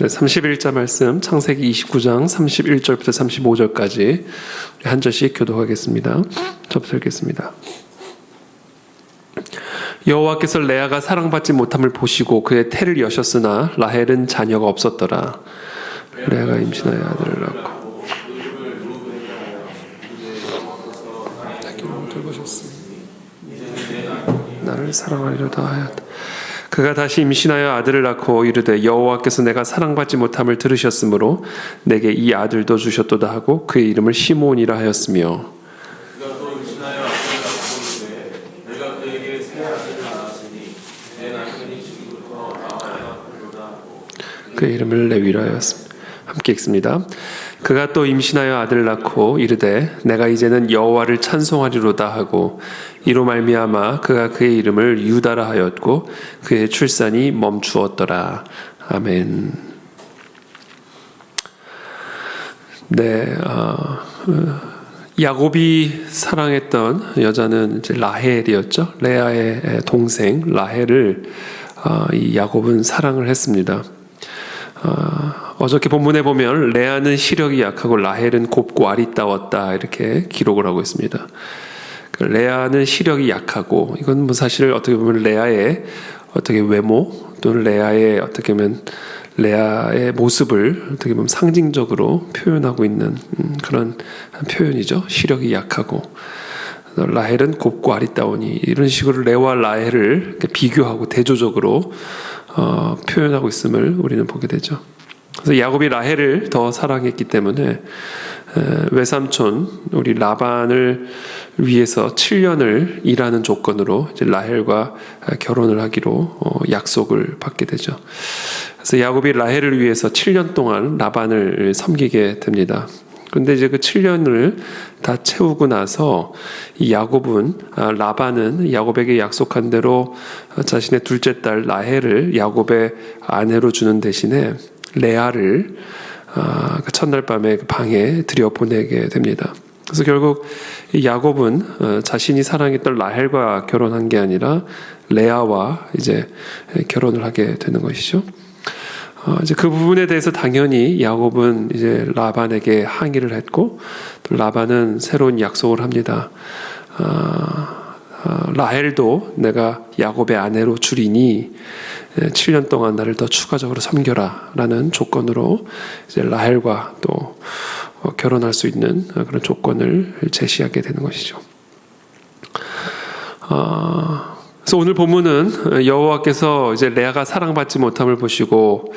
31자 말씀 창세기 29장 31절부터 35절까지 한 절씩 교독하겠습니다. 저부터 읽겠습니다. 여호와께서 레아가 사랑받지 못함을 보시고 그의 태를 여셨으나 라헬은 자녀가 없었더라. 레아가 임신하여 아들을 낳고 나를 사랑하리로다 하였다. 그가 다시 임신하여 아들을 낳고 이르되 여호와께서 내가 사랑받지 못함을 들으셨으므로 내게 이 아들도 주셨도다 하고 그의 이름을 시므온이라 하였으며 그가 또 임신하여 아들을 낳고 이르되 내가 그에게 새 아들을 낳았으니 내 남편이 지금부터 나와 연합하리로다 하고 그의 이름을 레위라 하였습니다. 함께 읽습니다. 그가 또 임신하여 아들을 낳고 이르되 내가 이제는 여호와를 찬송하리로다 하고 이로 말미암아 그가 그의 이름을 유다라 하였고 그의 출산이 멈추었더라. 아멘. 네, 야곱이 사랑했던 여자는 이제 라헬이었죠. 레아의 동생 라헬을 이 야곱은 사랑을 했습니다. 어저께 본문에 보면 레아는 시력이 약하고 라헬은 곱고 아리따웠다 이렇게 기록을 하고 있습니다. 레아는 시력이 약하고 이건 뭐 사실 어떻게 보면 레아의 어떻게 외모 또는 레아의 어떻게 보면 레아의 모습을 어떻게 보면 상징적으로 표현하고 있는 그런 표현이죠. 시력이 약하고 라헬은 곱고 아리따우니 이런 식으로 레아와 라헬을 비교하고 대조적으로 표현하고 있음을 우리는 보게 되죠. 그래서 야곱이 라헬을 더 사랑했기 때문에 외삼촌 우리 라반을 위해서 7년을 일하는 조건으로 이제 라헬과 결혼을 하기로 약속을 받게 되죠. 그래서 야곱이 라헬을 위해서 7년 동안 라반을 섬기게 됩니다. 그런데 이제 그 7년을 다 채우고 나서 이 야곱은 라반은 야곱에게 약속한 대로 자신의 둘째 딸 라헬을 야곱의 아내로 주는 대신에 레아를 그 첫날 밤에 그 방에 들여보내게 됩니다. 그래서 결국 이 야곱은 자신이 사랑했던 라헬과 결혼한 게 아니라 레아와 이제 결혼을 하게 되는 것이죠. 이제 그 부분에 대해서 당연히 야곱은 이제 라반에게 항의를 했고 또 라반은 새로운 약속을 합니다. 라헬도 내가 야곱의 아내로 주리니 7년 동안 나를 더 추가적으로 섬겨라 라는 조건으로 이제 라헬과 또 결혼할 수 있는 그런 조건을 제시하게 되는 것이죠. 그래서 오늘 본문은 여호와께서 이제 레아가 사랑받지 못함을 보시고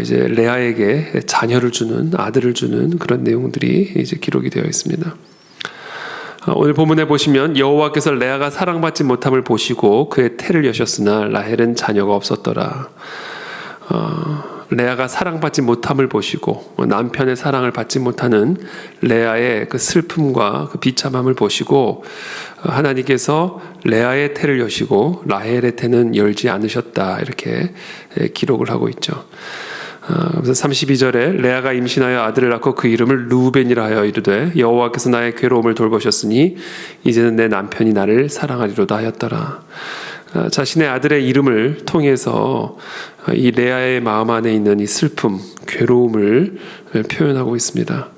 이제 레아에게 자녀를 주는 아들을 주는 그런 내용들이 이제 기록이 되어 있습니다. 오늘 본문에 보시면 여호와께서 레아가 사랑받지 못함을 보시고 그의 태를 여셨으나 라헬은 자녀가 없었더라. 레아가 사랑받지 못함을 보시고 남편의 사랑을 받지 못하는 레아의 그 슬픔과 그 비참함을 보시고 하나님께서 레아의 태를 여시고 라헬의 태는 열지 않으셨다 이렇게 기록을 하고 있죠. 그래서 32절에 레아가 임신하여 아들을 낳고 그 이름을 르우벤이라 하여 이르되 여호와께서 나의 괴로움을 돌보셨으니 이제는 내 남편이 나를 사랑하리로다 하였더라. 자신의 아들의 이름을 통해서 이 레아의 마음 안에 있는 이 슬픔, 괴로움을 표현하고 있습니다.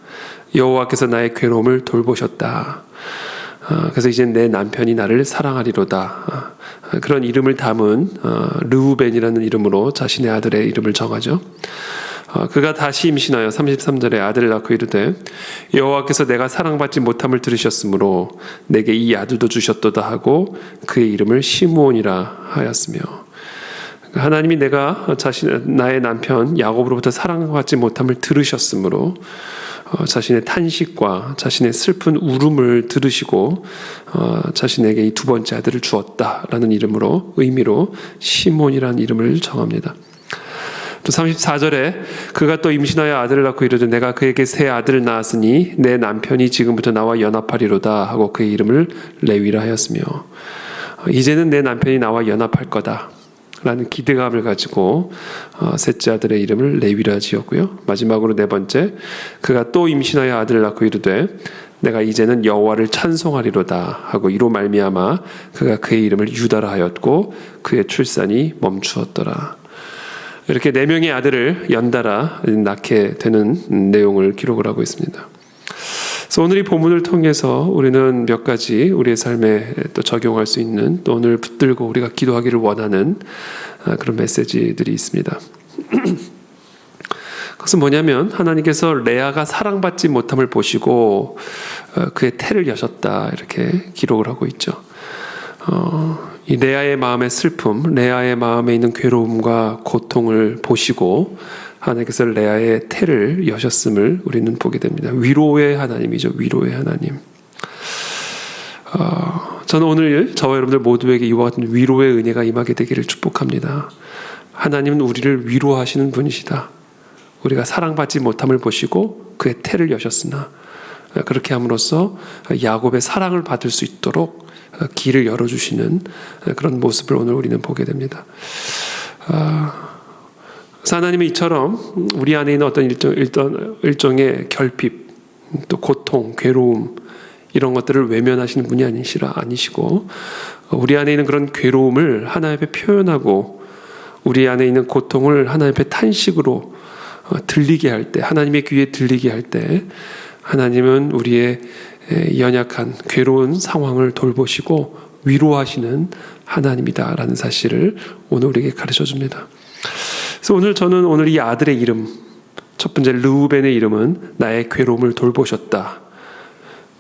여호와께서 나의 괴로움을 돌보셨다. 그래서 이제 내 남편이 나를 사랑하리로다. 그런 이름을 담은 르우벤이라는 이름으로 자신의 아들의 이름을 정하죠. 그가 다시 임신하여 33절에 아들을 낳고 이르되 여호와께서 내가 사랑받지 못함을 들으셨으므로 내게 이 아들도 주셨도다 하고 그의 이름을 시므온이라 하였으며 하나님이 내가 나의 남편 야곱으로부터 사랑받지 못함을 들으셨으므로 자신의 탄식과 자신의 슬픈 울음을 들으시고 자신에게 이 두 번째 아들을 주었다라는 의미로 시몬이라는 이름을 정합니다. 또 34절에 그가 또 임신하여 아들을 낳고 이르되 내가 그에게 새 아들을 낳았으니 내 남편이 지금부터 나와 연합하리로다 하고 그의 이름을 레위라 하였으며 이제는 내 남편이 나와 연합할 거다 라는 기대감을 가지고 셋째 아들의 이름을 레위라 지었고요. 마지막으로 네 번째 그가 또 임신하여 아들을 낳고 이르되 내가 이제는 여호와를 찬송하리로다 하고 이로 말미암아 그가 그의 이름을 유다라 하였고 그의 출산이 멈추었더라. 이렇게 4명의 아들을 연달아 낳게 되는 내용을 기록을 하고 있습니다. 그래서 오늘 이 본문을 통해서 우리는 몇 가지 우리의 삶에 또 적용할 수 있는, 또 오늘 붙들고 우리가 기도하기를 원하는 그런 메시지들이 있습니다. 그것은 뭐냐면, 하나님께서 레아가 사랑받지 못함을 보시고 그의 태를 여셨다, 이렇게 기록을 하고 있죠. 이 레아의 마음의 슬픔, 레아의 마음에 있는 괴로움과 고통을 보시고 하나님께서 레아의 태를 여셨음을 우리는 보게 됩니다. 위로의 하나님이죠. 위로의 하나님. 저는 오늘 저와 여러분들 모두에게 이와 같은 위로의 은혜가 임하게 되기를 축복합니다. 하나님은 우리를 위로하시는 분이시다. 우리가 사랑받지 못함을 보시고 그의 태를 여셨으나, 그렇게 함으로써 야곱의 사랑을 받을 수 있도록 길을 열어주시는 그런 모습을 오늘 우리는 보게 됩니다. 하나님은 이처럼 우리 안에 있는 어떤 일종의 결핍, 또 고통, 괴로움, 이런 것들을 외면하시는 분이 아니시고, 우리 안에 있는 그런 괴로움을 하나님 앞에 표현하고 우리 안에 있는 고통을 하나님 앞에 탄식으로 들리게 할 때, 하나님의 귀에 들리게 할 때, 하나님은 우리의 연약한 괴로운 상황을 돌보시고 위로하시는 하나님이다라는 사실을 오늘 우리에게 가르쳐 줍니다. 그래서 저는 오늘 이 아들의 이름, 첫 번째 르우벤의 이름은 나의 괴로움을 돌보셨다.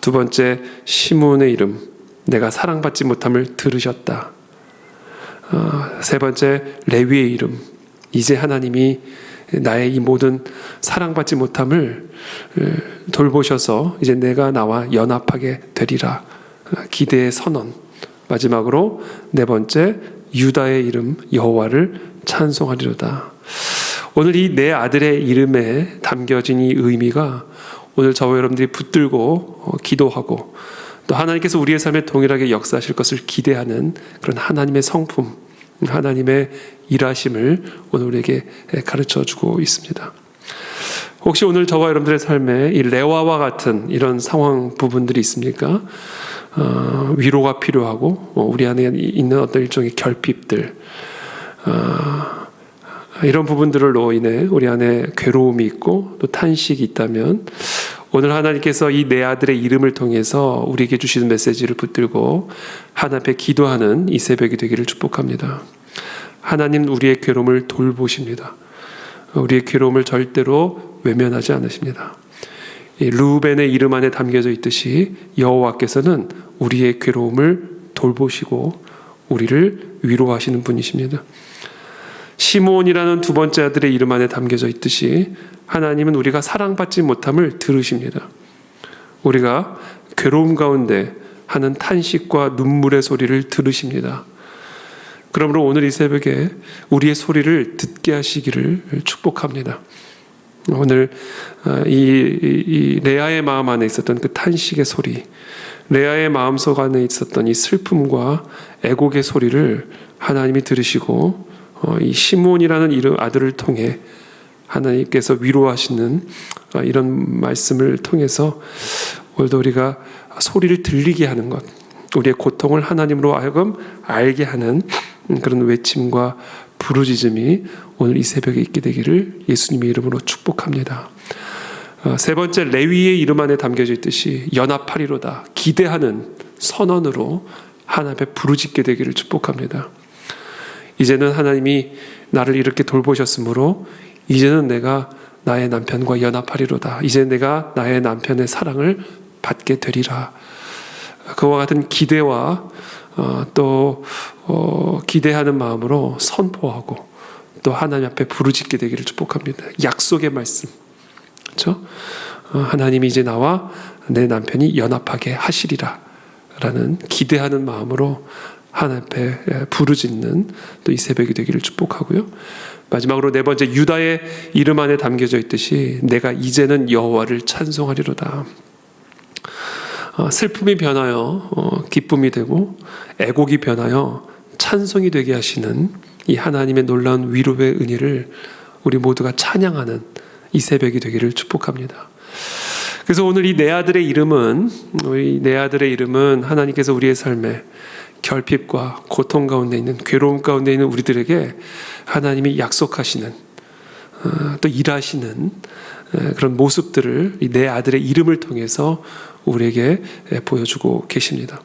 두 번째 시므온의 이름, 내가 사랑받지 못함을 들으셨다. 세 번째 레위의 이름, 이제 하나님이 나의 이 모든 사랑받지 못함을 돌보셔서 이제 내가 나와 연합하게 되리라. 기대의 선언. 마지막으로 네 번째 유다의 이름 여호와를 찬송하리로다. 오늘 이 내 아들의 이름에 담겨진 이 의미가 오늘 저와 여러분들이 붙들고 기도하고 또 하나님께서 우리의 삶에 동일하게 역사하실 것을 기대하는 그런 하나님의 성품, 하나님의 일하심을 오늘 우리에게 가르쳐주고 있습니다. 혹시 오늘 저와 여러분들의 삶에 이 레와와 같은 이런 상황 부분들이 있습니까? 위로가 필요하고 우리 안에 있는 어떤 일종의 결핍들, 이런 부분들로 인해 우리 안에 괴로움이 있고 또 탄식이 있다면 오늘 하나님께서 이 내 아들의 이름을 통해서 우리에게 주시는 메시지를 붙들고 하나님 앞에 기도하는 이 새벽이 되기를 축복합니다. 하나님은 우리의 괴로움을 돌보십니다. 우리의 괴로움을 절대로 외면하지 않으십니다. 이 르우벤의 이름 안에 담겨져 있듯이 여호와께서는 우리의 괴로움을 돌보시고 우리를 위로하시는 분이십니다. 시므온이라는 두 번째 아들의 이름 안에 담겨져 있듯이 하나님은 우리가 사랑받지 못함을 들으십니다. 우리가 괴로움 가운데 하는 탄식과 눈물의 소리를 들으십니다. 그러므로 오늘 이 새벽에 우리의 소리를 듣게 하시기를 축복합니다. 오늘 이 레아의 마음 안에 있었던 그 탄식의 소리, 레아의 마음속 안에 있었던 이 슬픔과 애곡의 소리를 하나님이 들으시고 이 시므온이라는 이름 아들을 통해 하나님께서 위로하시는 이런 말씀을 통해서 오늘도 우리가 소리를 들리게 하는 것, 우리의 고통을 하나님으로 하여금 알게 하는 그런 외침과 부르짖음이 오늘 이 새벽에 있게 되기를 예수님의 이름으로 축복합니다. 세 번째 레위의 이름 안에 담겨져 있듯이 연합하리로다, 기대하는 선언으로 하나님 앞에 부르짖게 되기를 축복합니다. 이제는 하나님이 나를 이렇게 돌보셨으므로 이제는 내가 나의 남편과 연합하리로다. 이제 내가 나의 남편의 사랑을 받게 되리라. 그와 같은 기대와 또 기대하는 마음으로 선포하고 또 하나님 앞에 부르짖게 되기를 축복합니다. 약속의 말씀, 그렇죠? 하나님이 이제 나와 내 남편이 연합하게 하시리라 라는 기대하는 마음으로 하나님 앞에 부르짖는 또 이 새벽이 되기를 축복하고요. 마지막으로 네 번째 유다의 이름 안에 담겨져 있듯이 내가 이제는 여호와를 찬송하리로다. 슬픔이 변하여 기쁨이 되고 애곡이 변하여 찬송이 되게 하시는 이 하나님의 놀라운 위로의 은혜를 우리 모두가 찬양하는 이 새벽이 되기를 축복합니다. 그래서 오늘 이 내 아들의 이름은 하나님께서 우리의 삶에 결핍과 고통 가운데 있는, 괴로움 가운데 있는 우리들에게 하나님이 약속하시는 또 일하시는 그런 모습들을 이 내 아들의 이름을 통해서 우리에게 보여주고 계십니다.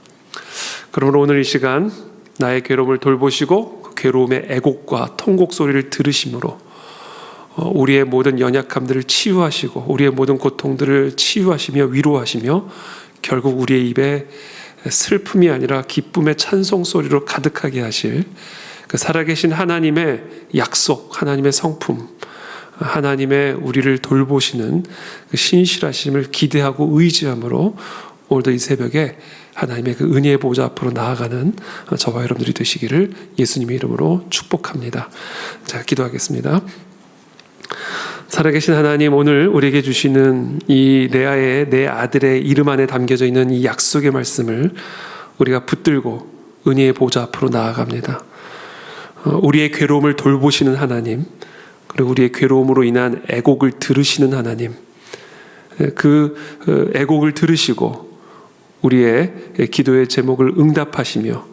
그러므로 오늘 이 시간 나의 괴로움을 돌보시고 그 괴로움의 애곡과 통곡 소리를 들으심으로 우리의 모든 연약함들을 치유하시고 우리의 모든 고통들을 치유하시며 위로하시며 결국 우리의 입에 슬픔이 아니라 기쁨의 찬송 소리로 가득하게 하실 그 살아계신 하나님의 약속, 하나님의 성품, 하나님의 우리를 돌보시는 그 신실하심을 기대하고 의지함으로 오늘도 이 새벽에 하나님의 그 은혜의 보좌 앞으로 나아가는 저와 여러분들이 되시기를 예수님의 이름으로 축복합니다. 자, 기도하겠습니다. 살아계신 하나님, 오늘 우리에게 주시는 이 레아의 내 아들의 이름 안에 담겨져 있는 이 약속의 말씀을 우리가 붙들고 은혜의 보좌 앞으로 나아갑니다. 우리의 괴로움을 돌보시는 하나님, 그리고 우리의 괴로움으로 인한 애곡을 들으시는 하나님, 그 애곡을 들으시고 우리의 기도의 제목을 응답하시며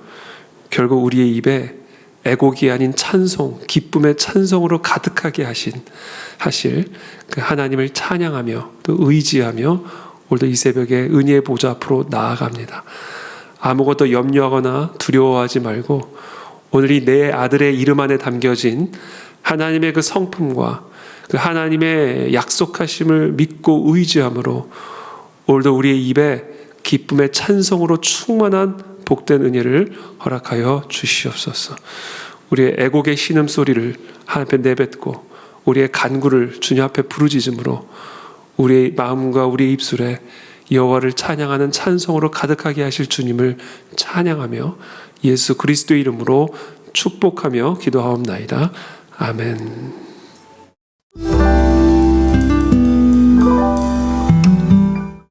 결국 우리의 입에 애곡이 아닌 찬송, 기쁨의 찬송으로 가득하게 하실 그 하나님을 찬양하며 또 의지하며 오늘도 이 새벽에 은혜의 보좌 앞으로 나아갑니다. 아무것도 염려하거나 두려워하지 말고 오늘 이 내 아들의 이름 안에 담겨진 하나님의 그 성품과 그 하나님의 약속하심을 믿고 의지함으로 오늘도 우리의 입에 기쁨의 찬송으로 충만한 복된 은혜를 허락하여 주시옵소서. 우리의 애곡의 신음소리를 하나님 앞에 내뱉고 우리의 간구를 주님 앞에 부르짖음으로 우리의 마음과 우리의 입술에 여호와를 찬양하는 찬송으로 가득하게 하실 주님을 찬양하며 예수 그리스도의 이름으로 축복하며 기도하옵나이다. 아멘.